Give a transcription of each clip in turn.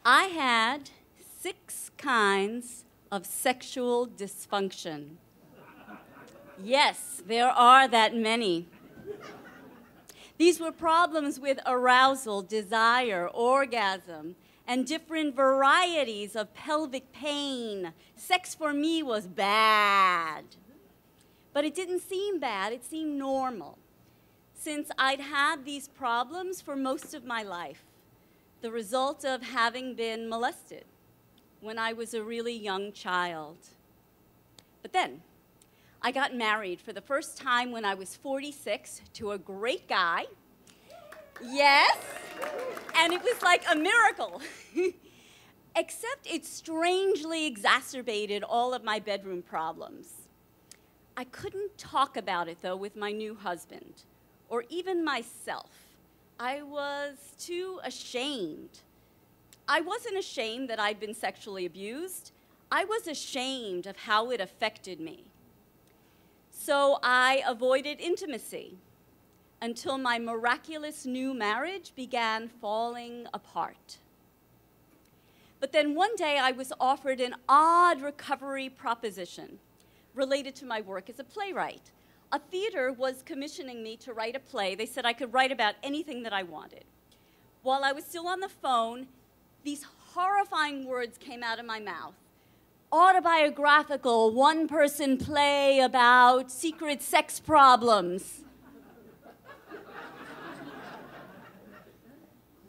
I had 6 kinds of sexual dysfunction. Yes, there are that many. These were problems with arousal, desire, orgasm, and different varieties of pelvic pain. Sex for me was bad. But it didn't seem bad, it seemed normal, since I'd had these problems for most of my life, the result of having been molested when I was a really young child. But then, I got married for the first time when I was 46 to a great guy. Yes, and it was like a miracle. Except it strangely exacerbated all of my bedroom problems. I couldn't talk about it, though, with my new husband, or even myself. I was too ashamed. I wasn't ashamed that I'd been sexually abused. I was ashamed of how it affected me. So I avoided intimacy until my miraculous new marriage began falling apart. But then one day I was offered an odd recovery proposition related to my work as a playwright. A theater was commissioning me to write a play. They said I could write about anything that I wanted. While I was still on the phone, these horrifying words came out of my mouth. Autobiographical, one-person play about secret sex problems.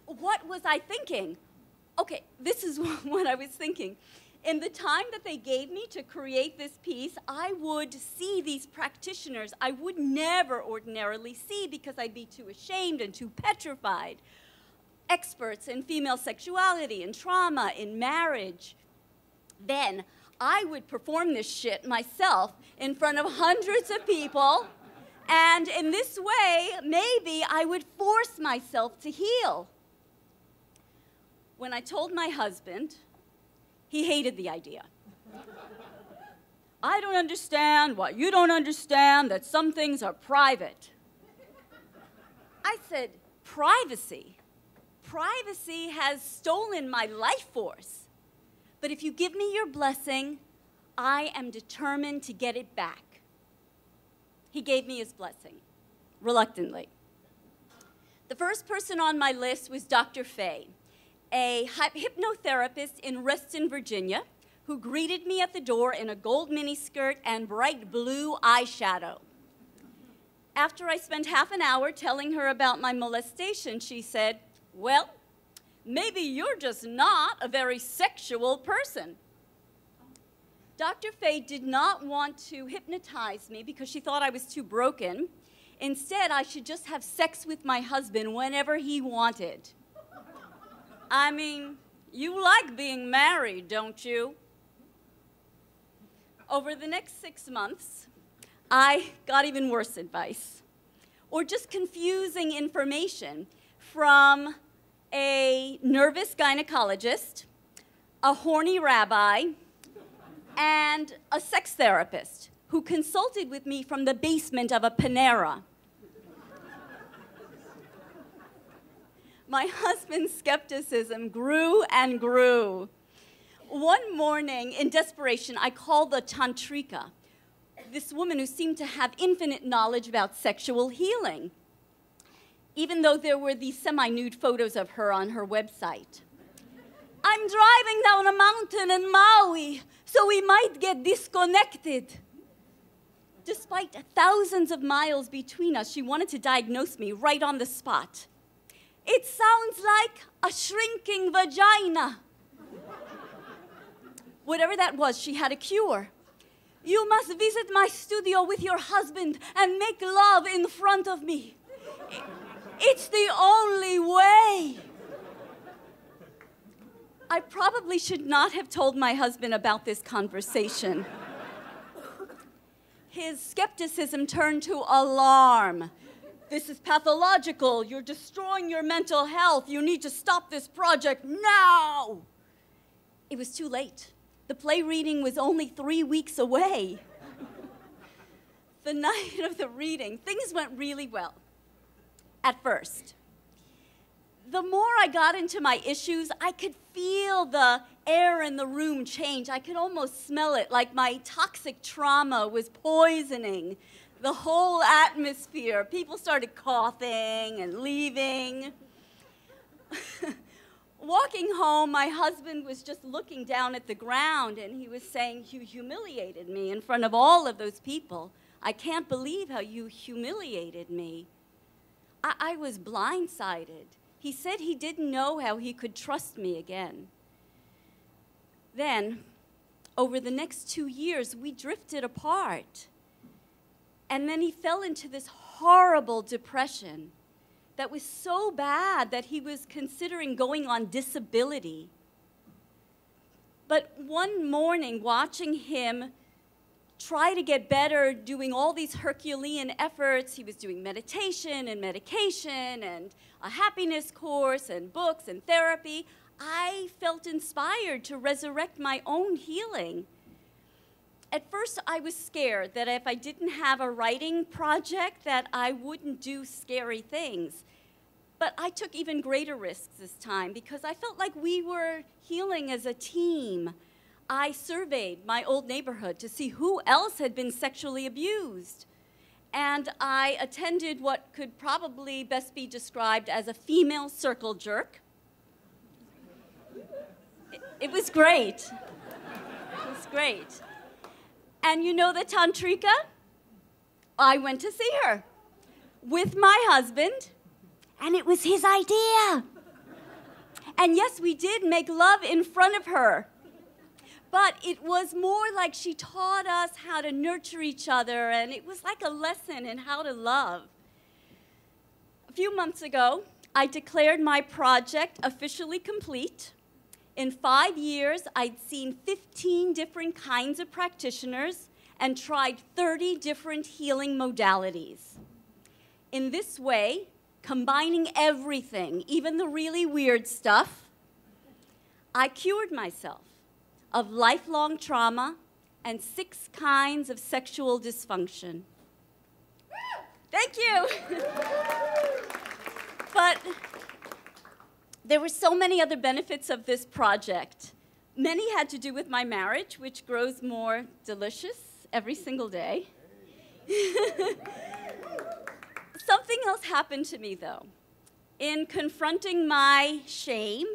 What was I thinking? Okay, this is what I was thinking. In the time that they gave me to create this piece, I would see these practitioners I would never ordinarily see because I'd be too ashamed and too petrified. Experts in female sexuality, in trauma, in marriage. Then I would perform this shit myself in front of hundreds of people, and in this way, maybe I would force myself to heal. When I told my husband, he hated the idea. I don't understand what you don't understand, that some things are private. I said, privacy? Privacy has stolen my life force. But if you give me your blessing, I am determined to get it back. He gave me his blessing, reluctantly. The first person on my list was Dr. Fay, a hypnotherapist in Reston, Virginia, who greeted me at the door in a gold miniskirt and bright blue eyeshadow. After I spent half an hour telling her about my molestation, she said, "Well, maybe you're just not a very sexual person." Dr. Fay did not want to hypnotize me because she thought I was too broken. Instead, I should just have sex with my husband whenever he wanted. I mean, you like being married, don't you? Over the next 6 months, I got even worse advice, or just confusing information from a nervous gynecologist, a horny rabbi, and a sex therapist who consulted with me from the basement of a Panera. My husband's skepticism grew and grew. One morning, in desperation, I called the tantrika, this woman who seemed to have infinite knowledge about sexual healing, even though there were these semi-nude photos of her on her website. "I'm driving down a mountain in Maui, so we might get disconnected." Despite thousands of miles between us, she wanted to diagnose me right on the spot. "It sounds like a shrinking vagina." Whatever that was, she had a cure. "You must visit my studio with your husband and make love in front of me. It's the only way." I probably should not have told my husband about this conversation. His skepticism turned to alarm. "This is pathological. You're destroying your mental health. You need to stop this project now." It was too late. The play reading was only 3 weeks away. The night of the reading, things went really well at first. the more I got into my issues, I could feel the air in the room change. I could almost smell it, like my toxic trauma was poisoning the whole atmosphere. People started coughing and leaving. Walking home, my husband was just looking down at the ground, and he was saying, "You humiliated me in front of all of those people. I can't believe how you humiliated me." I was blindsided. He said he didn't know how he could trust me again. Then, over the next 2 years, we drifted apart. And then he fell into this horrible depression that was so bad that he was considering going on disability. But one morning, watching him try to get better, doing all these Herculean efforts, he was doing meditation and medication and a happiness course and books and therapy, I felt inspired to resurrect my own healing. At first, I was scared that if I didn't have a writing project, that I wouldn't do scary things. But I took even greater risks this time because I felt like we were healing as a team. I surveyed my old neighborhood to see who else had been sexually abused. And I attended what could probably best be described as a female circle jerk. It was great. It was great. And you know the tantrika? I went to see her with my husband, and it was his idea. And yes, we did make love in front of her. But it was more like she taught us how to nurture each other, and it was like a lesson in how to love. A few months ago, I declared my project officially complete. In 5 years, I'd seen 15 different kinds of practitioners and tried 30 different healing modalities. In this way, combining everything, even the really weird stuff, I cured myself of lifelong trauma and 6 kinds of sexual dysfunction. Thank you. But there were so many other benefits of this project. Many had to do with my marriage, which grows more delicious every single day. Something else happened to me, though. In confronting my shame,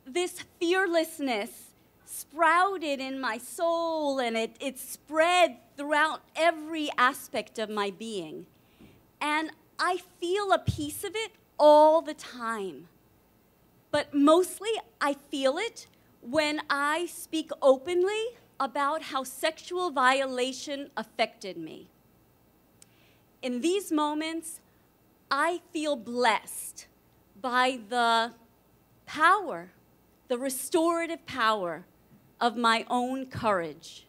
this fearlessness sprouted in my soul, and it spread throughout every aspect of my being. And I feel a piece of it all the time. But mostly, I feel it when I speak openly about how sexual violation affected me. In these moments, I feel blessed by the power, the restorative power of my own courage.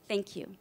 Thank you.